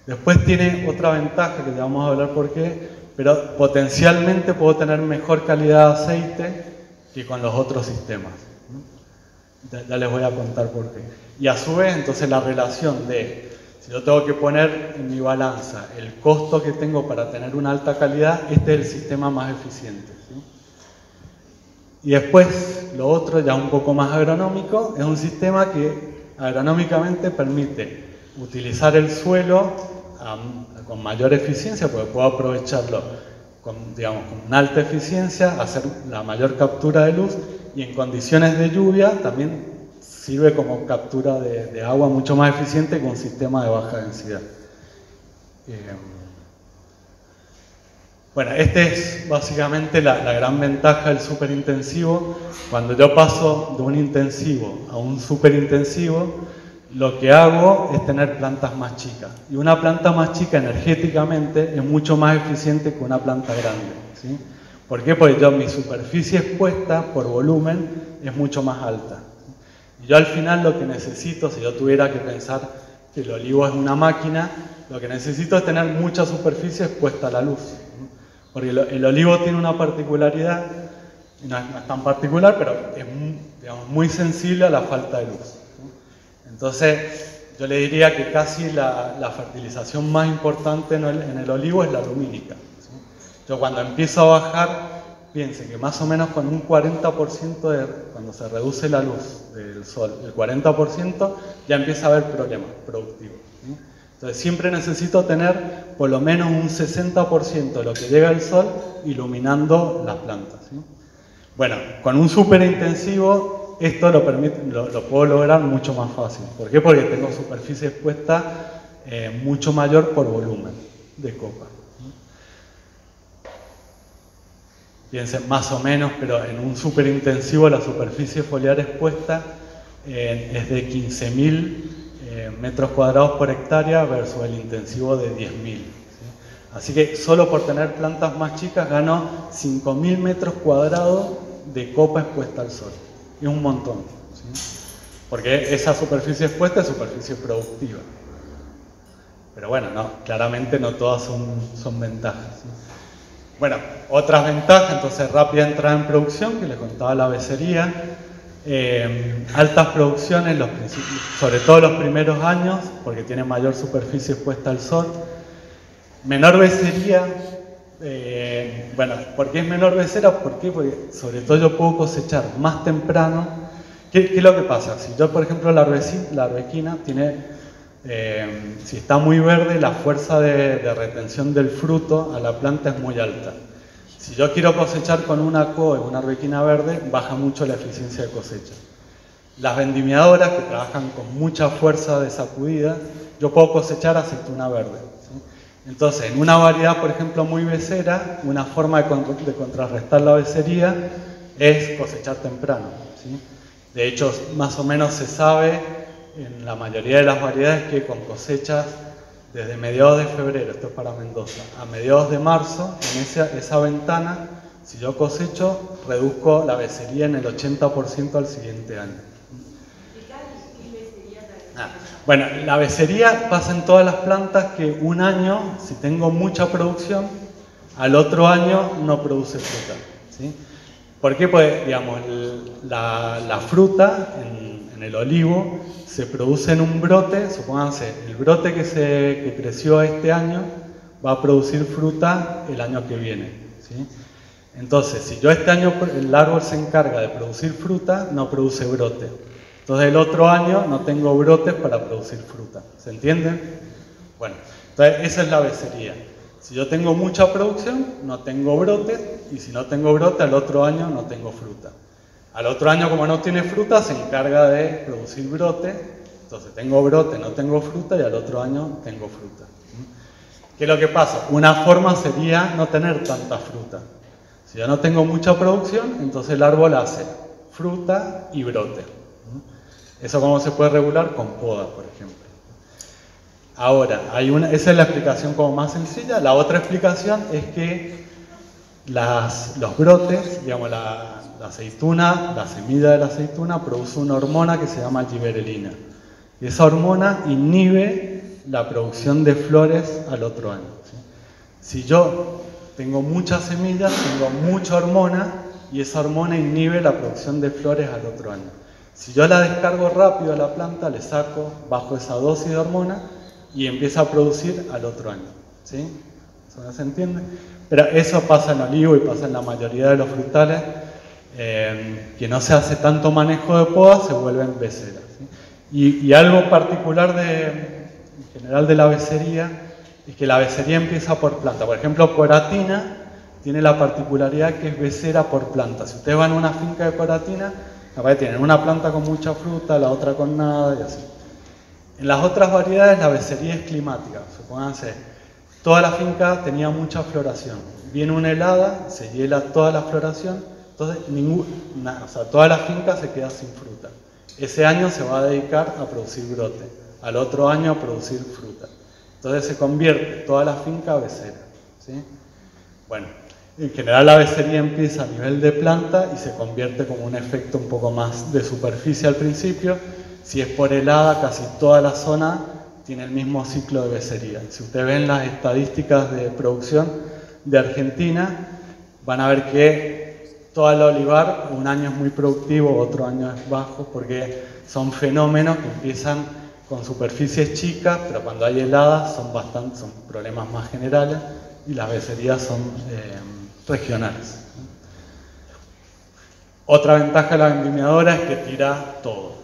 Después tiene otra ventaja que ya vamos a hablar por qué, pero potencialmente puedo tener mejor calidad de aceite que con los otros sistemas. Ya les voy a contar por qué. Y a su vez, entonces, la relación de, si yo tengo que poner en mi balanza el costo que tengo para tener una alta calidad, este es el sistema más eficiente, ¿sí? Y después, lo otro, ya un poco más agronómico, es un sistema que agronómicamente permite utilizar el suelo con mayor eficiencia, porque puedo aprovecharlo con una alta eficiencia, hacer la mayor captura de luz, y en condiciones de lluvia también sirve como captura de agua mucho más eficiente que un sistema de baja densidad. Bueno, esta es básicamente la gran ventaja del superintensivo. Cuando yo paso de un intensivo a un superintensivo, lo que hago es tener plantas más chicas. Y una planta más chica energéticamente es mucho más eficiente que una planta grande, ¿sí? ¿Por qué? Porque mi superficie expuesta por volumen es mucho más alta. Y yo al final lo que necesito, si yo tuviera que pensar que el olivo es una máquina, lo que necesito es tener mucha superficie expuesta a la luz. Porque el olivo tiene una particularidad, no es tan particular, pero es muy sensible a la falta de luz. Entonces, yo le diría que casi la fertilización más importante en el olivo es la lumínica, ¿sí? Yo cuando empiezo a bajar, piensen que más o menos con un 40% cuando se reduce la luz del sol, el 40% ya empieza a haber problemas productivos, ¿sí? Entonces siempre necesito tener por lo menos un 60% de lo que llega al sol iluminando las plantas, ¿sí? Bueno, con un superintensivo esto lo puedo lograr mucho más fácil. ¿Por qué? Porque tengo superficie expuesta mucho mayor por volumen de copa. Piensen más o menos, pero en un superintensivo la superficie foliar expuesta es de 15.000 metros cuadrados por hectárea versus el intensivo de 10.000. ¿Sí? Así que solo por tener plantas más chicas gano 5.000 metros cuadrados de copa expuesta al sol. Es un montón, ¿sí? Porque esa superficie expuesta es superficie productiva. Pero bueno, no, claramente no todas son ventajas, ¿sí? Bueno, otras ventajas, entonces rápida entrada en producción, que les contaba la becería, altas producciones, sobre todo los primeros años, porque tiene mayor superficie expuesta al sol. Menor becería, bueno, ¿por qué es menor becera? ¿Por qué? Porque sobre todo yo puedo cosechar más temprano. ¿Qué es lo que pasa? Si yo, por ejemplo, la arbequina tiene, si está muy verde, la fuerza de retención del fruto a la planta es muy alta. Si yo quiero cosechar con una COE, una arbequina verde, baja mucho la eficiencia de cosecha. Las vendimiadoras, que trabajan con mucha fuerza de sacudida, yo puedo cosechar aceituna verde, ¿sí? Entonces, en una variedad, por ejemplo, muy becera, una forma de contrarrestar la becería es cosechar temprano, ¿sí? De hecho, más o menos se sabe en la mayoría de las variedades que con cosechas desde mediados de febrero, esto es para Mendoza, a mediados de marzo, en esa ventana, si yo cosecho, reduzco la becería en el 80% al siguiente año. Bueno, la becería pasa en todas las plantas que un año, si tengo mucha producción, al otro año no produce fruta, ¿sí? ¿Por qué? Pues, digamos, la fruta en el olivo se produce en un brote, supónganse, el brote que creció este año va a producir fruta el año que viene, ¿sí? Entonces, si yo este año el árbol se encarga de producir fruta, no produce brote. Entonces el otro año no tengo brotes para producir fruta. ¿Se entiende? Bueno, entonces esa es la becería. Si yo tengo mucha producción, no tengo brotes, y si no tengo brote, al otro año no tengo fruta. Al otro año, como no tiene fruta, se encarga de producir brote, entonces tengo brote, no tengo fruta, y al otro año tengo fruta. ¿Qué es lo que pasa? Una forma sería no tener tanta fruta. Si yo no tengo mucha producción, entonces el árbol hace fruta y brote. ¿Eso cómo se puede regular? Con poda, por ejemplo. Ahora, esa es la explicación como más sencilla. La otra explicación es que los brotes, digamos, la aceituna, la semilla de la aceituna produce una hormona que se llama giberelina. Y esa hormona inhibe la producción de flores al otro año, ¿sí? Si yo tengo muchas semillas, tengo mucha hormona, y esa hormona inhibe la producción de flores al otro año. Si yo la descargo rápido a la planta, le saco, bajo esa dosis de hormona, y empieza a producir al otro año, ¿sí? ¿Eso no se entiende? Pero eso pasa en olivo y pasa en la mayoría de los frutales, que no se hace tanto manejo de poda, se vuelven beceras, ¿sí? Y algo particular en general de la becería es que la becería empieza por planta. Por ejemplo, coratina tiene la particularidad que es becera por planta. Si ustedes van a una finca de coratina, capaz que tienen una planta con mucha fruta, la otra con nada y así. En las otras variedades la becería es climática. Supónganse, toda la finca tenía mucha floración. Viene una helada, se hiela toda la floración, entonces toda la finca se queda sin fruta. Ese año se va a dedicar a producir brote, al otro año a producir fruta. Entonces se convierte toda la finca a becera, ¿sí? Bueno, en general la becería empieza a nivel de planta y se convierte como un efecto un poco más de superficie al principio. Si es por helada, casi toda la zona tiene el mismo ciclo de becería. Si ustedes ven las estadísticas de producción de Argentina, van a ver que todo el olivar, un año es muy productivo, otro año es bajo, porque son fenómenos que empiezan con superficies chicas, pero cuando hay heladas son problemas más generales, y las becerías son regionales. Otra ventaja de la vendimiadora es que tira todo.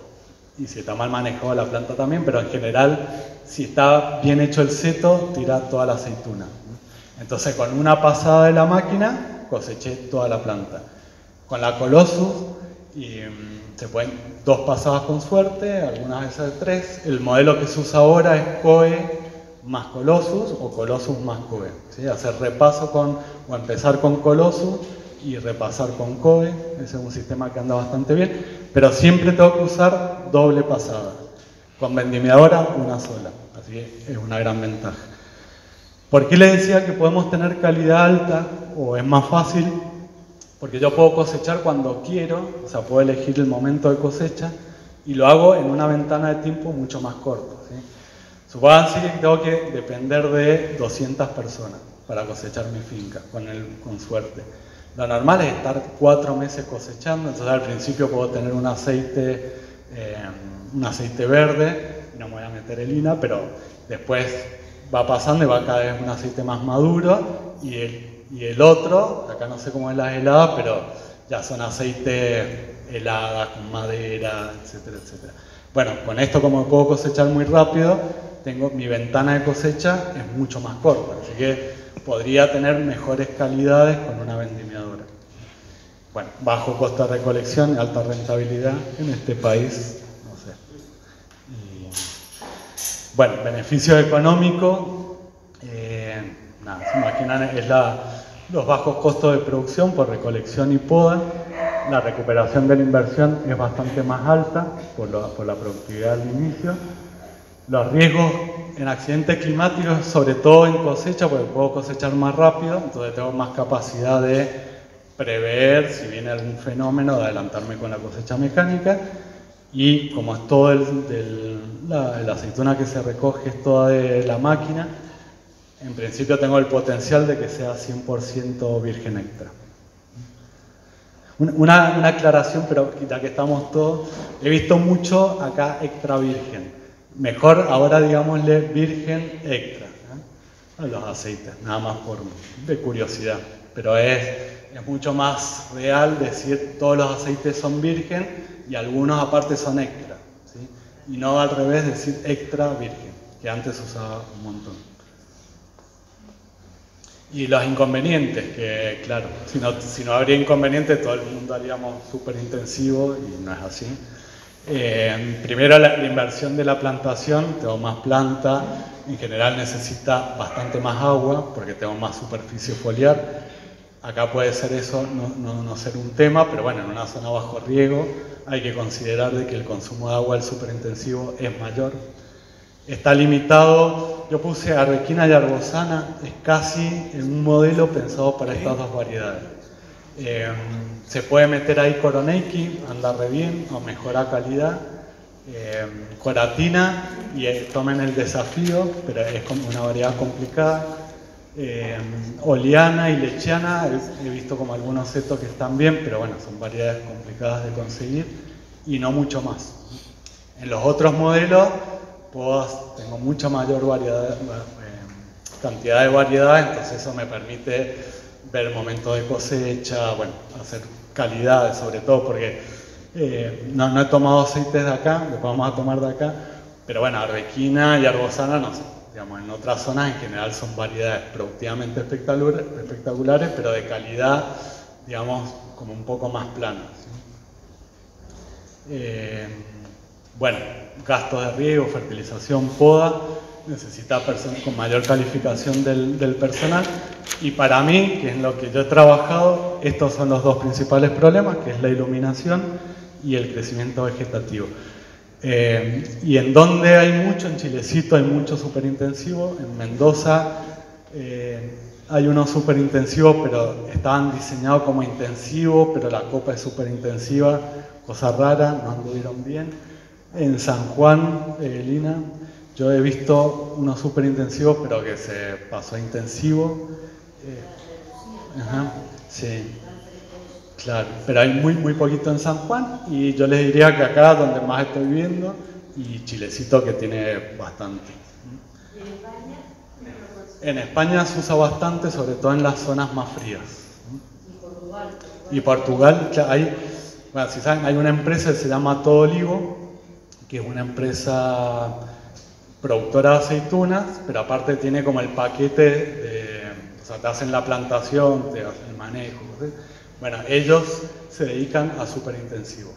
Y si está mal manejado la planta también, pero en general, si está bien hecho el seto, tira toda la aceituna. Entonces, con una pasada de la máquina, coseché toda la planta. Con la Colossus, se pueden 2 pasadas con suerte, algunas veces 3. El modelo que se usa ahora es COE más Colossus o Colossus más COE, ¿sí? Hacer repaso o empezar con Colossus y repasar con COE. Ese es un sistema que anda bastante bien, pero siempre tengo que usar doble pasada. Con vendimiadora, una sola, así que es una gran ventaja. ¿Por qué les decía que podemos tener calidad alta o es más fácil porque yo puedo cosechar cuando quiero, o sea, puedo elegir el momento de cosecha y lo hago en una ventana de tiempo mucho más corta, ¿sí? Supónganse que tengo que depender de 200 personas para cosechar mi finca, con suerte. Lo normal es estar 4 meses cosechando, entonces al principio puedo tener un aceite verde, y no me voy a meter el INA, pero después va pasando y va cada vez un aceite más maduro, y el otro, acá no sé cómo es las heladas, pero ya son aceites heladas, con madera, etcétera, etcétera. Bueno, con esto como puedo cosechar muy rápido, mi ventana de cosecha es mucho más corta, así que podría tener mejores calidades con una vendimiadora. Bueno, bajo costo de recolección y alta rentabilidad en este país, no sé. Bueno, beneficio económico, nada, se imaginan, es los bajos costos de producción por recolección y poda. La recuperación de la inversión es bastante más alta por la productividad al inicio. Los riesgos en accidentes climáticos, sobre todo en cosecha, porque puedo cosechar más rápido, entonces tengo más capacidad de prever si viene algún fenómeno, de adelantarme con la cosecha mecánica. Y como es todo la aceituna que se recoge es toda de la máquina, en principio tengo el potencial de que sea 100% virgen extra. Una aclaración, pero ya que estamos todos, he visto mucho acá extra virgen. Mejor ahora digámosle virgen extra, ¿eh? A los aceites, nada más de curiosidad. Pero es mucho más real decir todos los aceites son virgen y algunos aparte son extra, ¿sí? Y no al revés decir extra virgen, que antes se usaba un montón. Y los inconvenientes, que claro, si no habría inconvenientes todo el mundo haríamos súper intensivo y no es así. Primero la inversión de la plantación, tengo más planta, en general necesita bastante más agua porque tengo más superficie foliar. Acá puede ser eso, no ser un tema, pero bueno, en una zona bajo riego hay que considerar de que el consumo de agua del superintensivo es mayor. Está limitado, yo puse arbequina y arbozana, es casi un modelo pensado para estas dos variedades. Se puede meter ahí coroneiki, anda re bien, o mejora calidad. Coratina, y tomen el desafío, pero es como una variedad complicada. Oleana y lechiana, he visto como algunos setos que están bien, pero bueno, son variedades complicadas de conseguir y no mucho más. En los otros modelos tengo mucha mayor cantidad de variedades, entonces eso me permite ver momentos de cosecha, bueno, hacer calidades sobre todo, porque no he tomado aceites de acá, después vamos a tomar de acá, pero bueno, arbequina y arbozana no sé. Digamos, en otras zonas en general son variedades productivamente espectaculares, pero de calidad, digamos, como un poco más planas, ¿sí? Bueno, gastos de riego, fertilización, poda, necesita personas con mayor calificación del personal. Y para mí, que es lo que yo he trabajado, estos son los dos principales problemas, que es la iluminación y el crecimiento vegetativo. Y en donde hay mucho, en Chilecito hay mucho superintensivo, en Mendoza hay unos superintensivos, pero estaban diseñados como intensivos, pero la copa es superintensiva, cosa rara, no anduvieron bien. En San Juan, Lina, yo he visto unos superintensivos, pero que se pasó a intensivo. Sí. Claro, pero hay muy poquito en San Juan y yo les diría que acá donde más estoy viendo y Chilecito que tiene bastante. En España se usa bastante, sobre todo en las zonas más frías. Y Portugal, bueno, si saben, hay una empresa que se llama Todo Olivo, que es una empresa productora de aceitunas, pero aparte tiene como el paquete o sea, te hacen la plantación, te hacen el manejo, ¿sí? Bueno, ellos se dedican a superintensivo.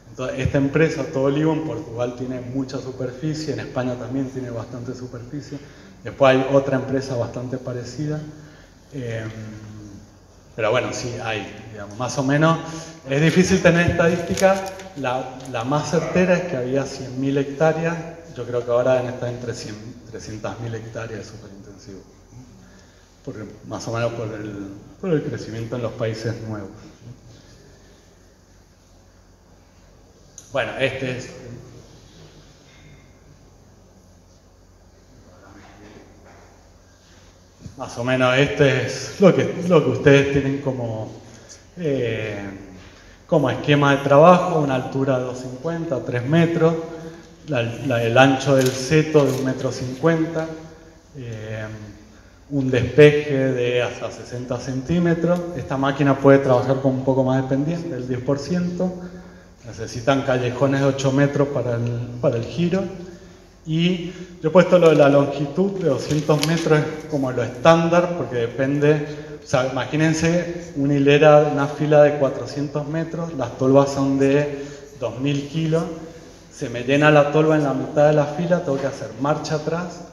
Entonces, esta empresa, Todo Olivo, en Portugal tiene mucha superficie, en España también tiene bastante superficie. Después hay otra empresa bastante parecida. Pero bueno, sí hay, digamos, más o menos. Es difícil tener estadísticas. La más certera es que había 100.000 hectáreas. Yo creo que ahora deben estar entre 300.000 hectáreas de superintensivo. más o menos por el crecimiento en los países nuevos. Bueno, este es... Más o menos este es lo que ustedes tienen como esquema de trabajo, una altura de 2,50, 3 metros, el ancho del seto de 1,50 m, un despeje de hasta 60 centímetros. Esta máquina puede trabajar con un poco más de pendiente, el 10%. Necesitan callejones de 8 metros para el giro. Y yo he puesto lo de la longitud de 200 metros como lo estándar, porque depende, o sea, imagínense una hilera, una fila de 400 metros, las tolvas son de 2000 kilos, se me llena la tolva en la mitad de la fila, tengo que hacer marcha atrás,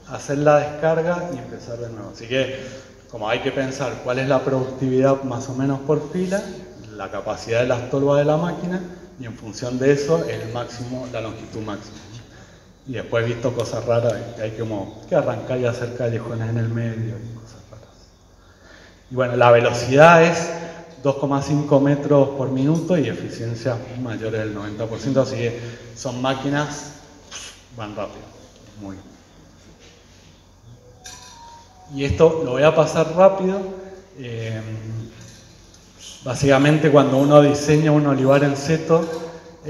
hacer la descarga y empezar de nuevo. Así que, como hay que pensar cuál es la productividad más o menos por fila, la capacidad de las tolvas de la máquina, y en función de eso, el máximo, la longitud máxima. Y después he visto cosas raras, que hay que arrancar y hacer callejones en el medio y cosas raras. Y bueno, la velocidad es 2,5 metros por minuto y eficiencia mayor del 90%, así que son máquinas, van rápido, muy. Y esto lo voy a pasar rápido. Básicamente cuando uno diseña un olivar en seto,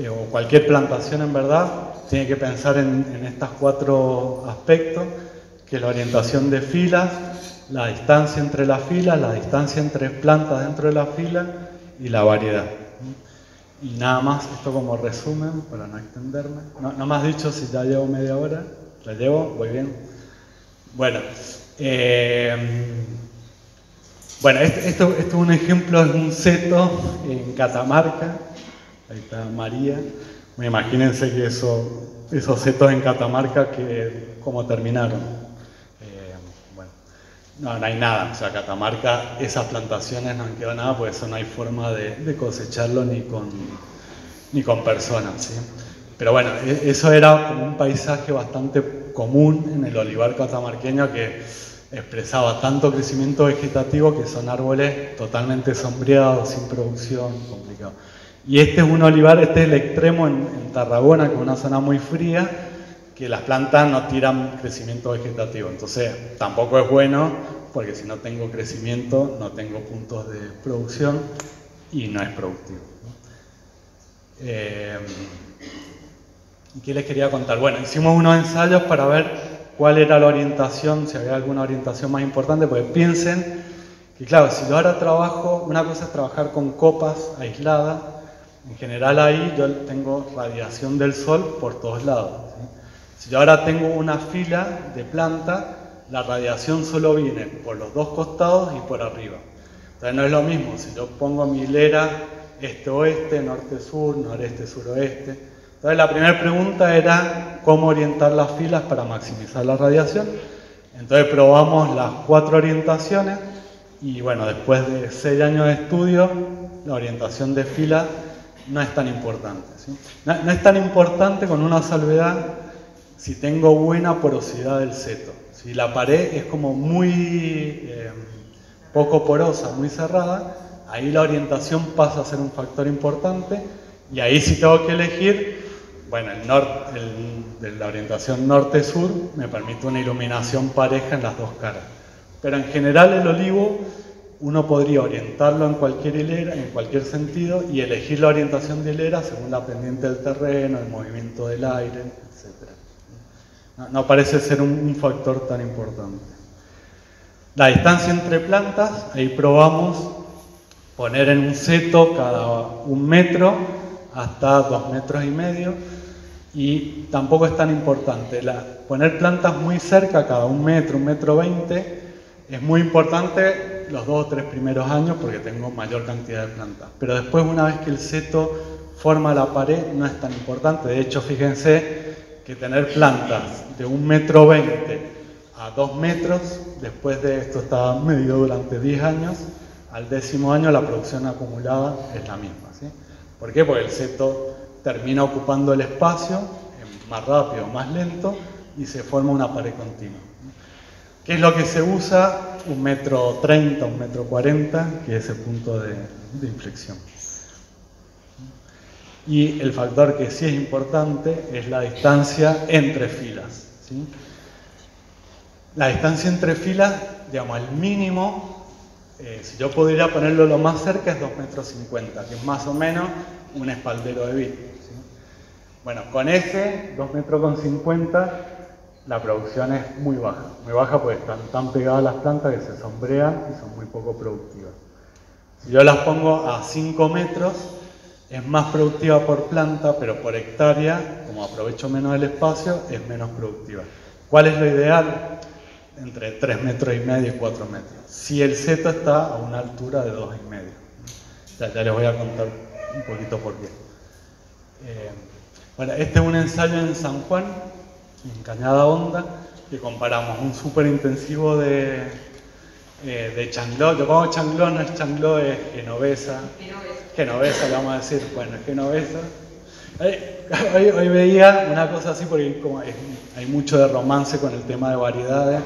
o cualquier plantación en verdad, tiene que pensar en estos 4 aspectos, que es la orientación de filas, la distancia entre las filas, la distancia entre plantas dentro de la fila y la variedad. Y nada más, esto como resumen, para no extenderme. No me has dicho si ya llevo media hora. ¿La llevo? Voy bien. Bueno, esto es un ejemplo de un seto en Catamarca. Ahí está María. Imagínense que esos setos en Catamarca, ¿cómo terminaron? No hay nada. O sea, Catamarca, esas plantaciones no han quedado nada, porque eso no hay forma de cosecharlo ni con personas, ¿sí? Pero bueno, eso era como un paisaje bastante común en el olivar catamarqueño, que expresaba tanto crecimiento vegetativo que son árboles totalmente sombreados, sin producción, complicado. Y este es un olivar, este es el extremo en Tarragona, que es una zona muy fría, que las plantas no tiran crecimiento vegetativo. Entonces tampoco es bueno, porque si no tengo crecimiento, no tengo puntos de producción y no es productivo. ¿Y qué les quería contar? Bueno, hicimos unos ensayos para ver cuál era la orientación, si había alguna orientación más importante, porque piensen que, claro, si yo ahora trabajo, una cosa es trabajar con copas aisladas. En general ahí yo tengo radiación del sol por todos lados, ¿sí? Si yo ahora tengo una fila de planta, la radiación solo viene por los 2 costados y por arriba. Entonces no es lo mismo si yo pongo mi hilera este-oeste, norte-sur, noreste-suroeste. Entonces la primera pregunta era cómo orientar las filas para maximizar la radiación. Entonces probamos las 4 orientaciones y bueno, después de 6 años de estudio, la orientación de fila no es tan importante, ¿sí? No es tan importante, con una salvedad, si tengo buena porosidad del seto. Si la pared es como muy poco porosa, muy cerrada, ahí la orientación pasa a ser un factor importante, y ahí si tengo que elegir, bueno, de la orientación norte-sur me permite una iluminación pareja en las 2 caras. Pero en general el olivo, uno podría orientarlo en cualquier hilera, en cualquier sentido, y elegir la orientación de hilera según la pendiente del terreno, el movimiento del aire, etc. No parece ser un factor tan importante. La distancia entre plantas, ahí probamos poner en un seto cada 1 metro hasta 2,5 metros, y tampoco es tan importante. Poner plantas muy cerca, cada 1 metro, 1,20 metros, es muy importante los 2 o 3 primeros años porque tengo mayor cantidad de plantas. Pero después, una vez que el seto forma la pared, no es tan importante. De hecho, fíjense que tener plantas de 1,20 metros a 2 metros, después de esto está medido durante 10 años, al 10º año la producción acumulada es la misma, ¿sí? ¿Por qué? Porque el seto termina ocupando el espacio más rápido, más lento, y se forma una pared continua. ¿Qué es lo que se usa? 1,30 metros, 1,40 metros, que es el punto de inflexión. Y el factor que sí es importante es la distancia entre filas, ¿sí? La distancia entre filas, digamos, el mínimo, si yo pudiera ponerlo lo más cerca, es 2,50 metros, que es más o menos un espaldero de vid, ¿sí? Bueno, con ese 2,50 metros, la producción es muy baja porque están tan pegadas las plantas que se sombrean y son muy poco productivas. Si yo las pongo a 5 metros, es más productiva por planta, pero por hectárea, como aprovecho menos el espacio, es menos productiva. ¿Cuál es lo ideal? Entre 3,5 metros y 4 metros. Si el seto está a una altura de 2,5 metros. Ya les voy a contar un poquito por qué. Bueno, este es un ensayo en San Juan, en Cañada Honda, que comparamos un súper intensivo de changló. Yo pongo changló, no es changló, es genovesa. Genovesa, le vamos a decir, bueno, es genovesa. Hoy veía una cosa así, porque como hay mucho de romance con el tema de variedades.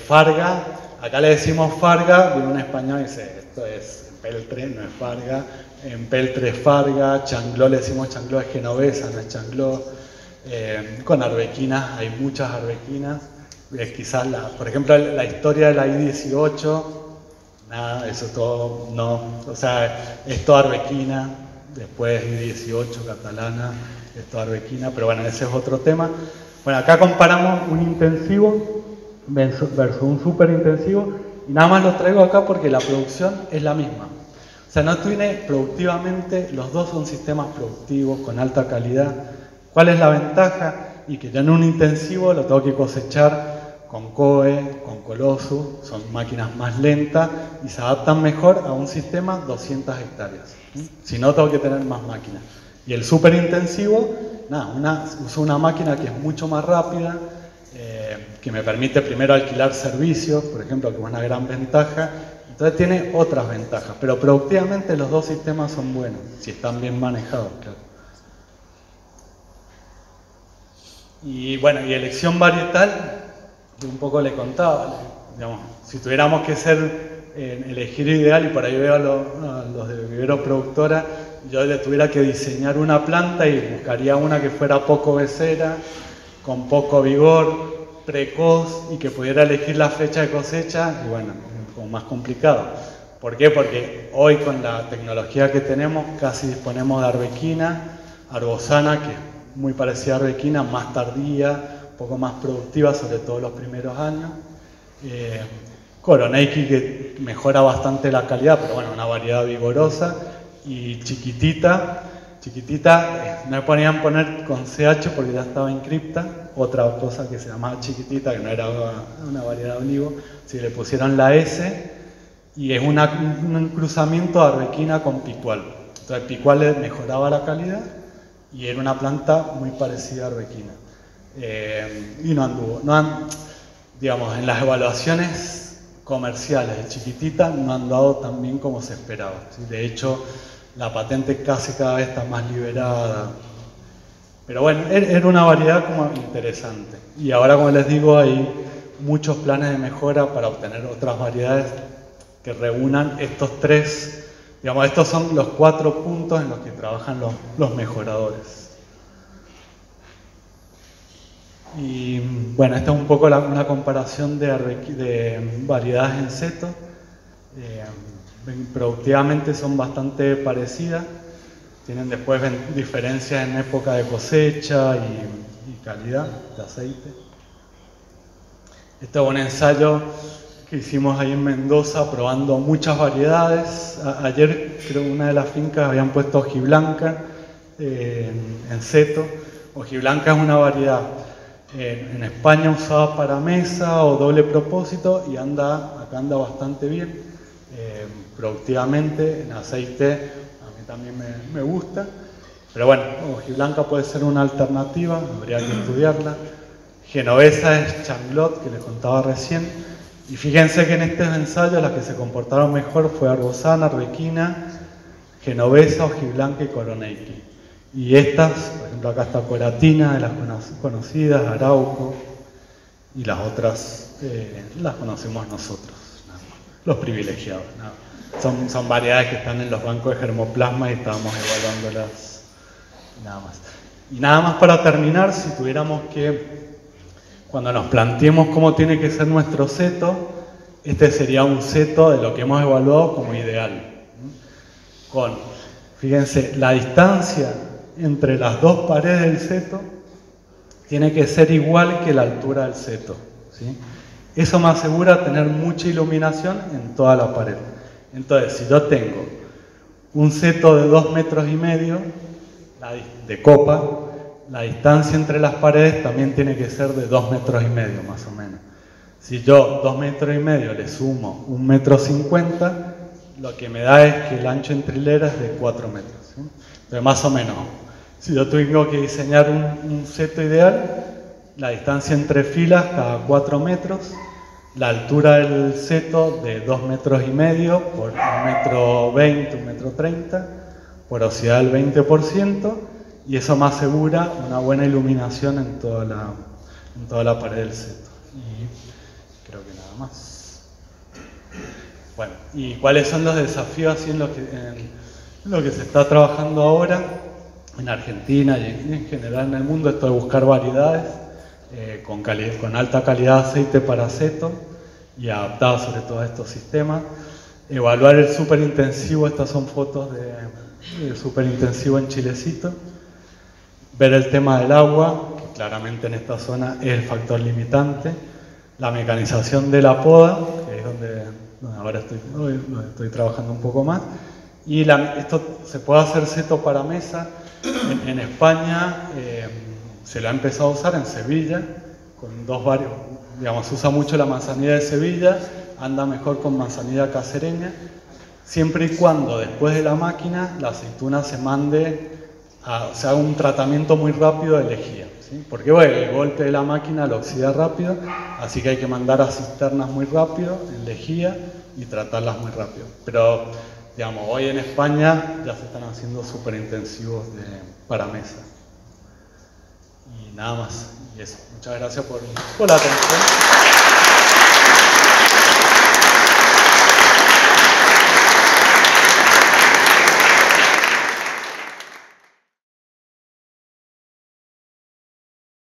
Farga, acá le decimos farga, viene un español y dice, esto es peltre, no es farga. En peltre es farga, changló le decimos changló, es genovesa, no es changló. Con arbequinas, hay muchas arbequinas. Quizás, por ejemplo, la historia de la I-18, nada, eso todo no, o sea, es toda arbequina, después I-18 catalana, es toda arbequina, pero bueno, ese es otro tema. Bueno, acá comparamos un intensivo versus un super intensivo, y nada más los traigo acá porque la producción es la misma. O sea, no tiene productivamente, los dos son sistemas productivos con alta calidad. ¿Cuál es la ventaja? Y que ya en un intensivo lo tengo que cosechar con COE, con Colossus, son máquinas más lentas y se adaptan mejor a un sistema 200 hectáreas. Si no, tengo que tener más máquinas. Y el super intensivo, nada, uso una máquina que es mucho más rápida, que me permite primero alquilar servicios, por ejemplo, que es una gran ventaja. Entonces tiene otras ventajas, pero productivamente los dos sistemas son buenos, si están bien manejados, claro. Y bueno, y elección varietal, un poco le contaba, digamos, si tuviéramos que elegir ideal, y por ahí veo a los de Vivero Productora, yo le tuviera que diseñar una planta y buscaría una que fuera poco becera, con poco vigor, precoz y que pudiera elegir la fecha de cosecha, y bueno, como más complicado. ¿Por qué? Porque hoy con la tecnología que tenemos casi disponemos de arbequina, arbosana, que es muy parecida a arbequina, más tardía, un poco más productiva, sobre todo los primeros años. Coroneiki, que mejora bastante la calidad, pero bueno, una variedad vigorosa. Y chiquitita, no me ponían poner con CH porque ya estaba encripta, otra cosa que se llamaba chiquitita, que no era una variedad de olivo, si le pusieron la S, y es un cruzamiento de arbequina con picual. Entonces el picual le mejoraba la calidad y era una planta muy parecida a arbequina. Y no anduvo, digamos, en las evaluaciones comerciales de chiquitita no han dado tan bien como se esperaba, ¿sí? De hecho, la patente casi cada vez está más liberada. Pero bueno, era una variedad como interesante. Y ahora, como les digo, hay muchos planes de mejora para obtener otras variedades que reúnan estos tres, digamos, estos son los 4 puntos en los que trabajan los mejoradores. Y bueno, esta es un poco una comparación de variedades en seto. Productivamente son bastante parecidas, tienen después diferencias en época de cosecha y calidad de aceite. Este es un ensayo que hicimos ahí en Mendoza probando muchas variedades. Ayer creo que una de las fincas habían puesto hojiblanca en seto. Hojiblanca es una variedad en España usada para mesa o doble propósito y acá anda bastante bien. Productivamente, en aceite a mí también me gusta, pero bueno, hojiblanca puede ser una alternativa, habría que estudiarla. Genovesa es changlot, que les contaba recién, y fíjense que en estos ensayos las que se comportaron mejor fue arbosana, arbequina, genovesa, hojiblanca y coroneiki. Y estas, por ejemplo acá está coratina, de las conocidas, arauco, y las otras las conocemos nosotros, los privilegiados. Son variedades que están en los bancos de germoplasma y estábamos evaluándolas nada más. Y nada más para terminar, si tuviéramos que, cuando nos planteemos cómo tiene que ser nuestro seto, este sería un seto de lo que hemos evaluado como ideal. Fíjense, la distancia entre las dos paredes del seto tiene que ser igual que la altura del seto, ¿sí? Eso me asegura tener mucha iluminación en toda la pared. Entonces, si yo tengo un seto de 2,5 metros de copa, la distancia entre las paredes también tiene que ser de 2,5 metros más o menos. Si yo 2,5 metros le sumo 1,50 metros, lo que me da es que el ancho entre hileras es de 4 metros. ¿Sí? Entonces, más o menos, si yo tengo que diseñar un seto ideal, la distancia entre filas cada 4 metros, la altura del seto de 2,5 metros por 1,20 metros, 1,30 metros, porosidad del 20%, y eso me asegura una buena iluminación en toda la pared del seto. Y creo que nada más. Bueno, ¿y cuáles son los desafíos así en lo que se está trabajando ahora en Argentina y en general en el mundo? Esto de buscar variedades con alta calidad de aceite para seto y adaptadas sobre todo a estos sistemas. Evaluar el superintensivo, estas son fotos de superintensivo en Chilecito. Ver el tema del agua, que claramente en esta zona es el factor limitante. La mecanización de la poda, que es donde ahora estoy trabajando un poco más. Y esto se puede hacer seto para mesa. En España se lo ha empezado a usar en Sevilla, con digamos, se usa mucho la manzanilla de Sevilla, anda mejor con manzanilla cacereña, siempre y cuando después de la máquina la aceituna se haga un tratamiento muy rápido de lejía, ¿sí? Porque bueno, el golpe de la máquina lo oxida rápido, así que hay que mandar a cisternas muy rápido, en lejía, y tratarlas muy rápido. Pero, digamos, hoy en España ya se están haciendo superintensivos para mesa. Y nada más, y eso. Muchas gracias por la atención.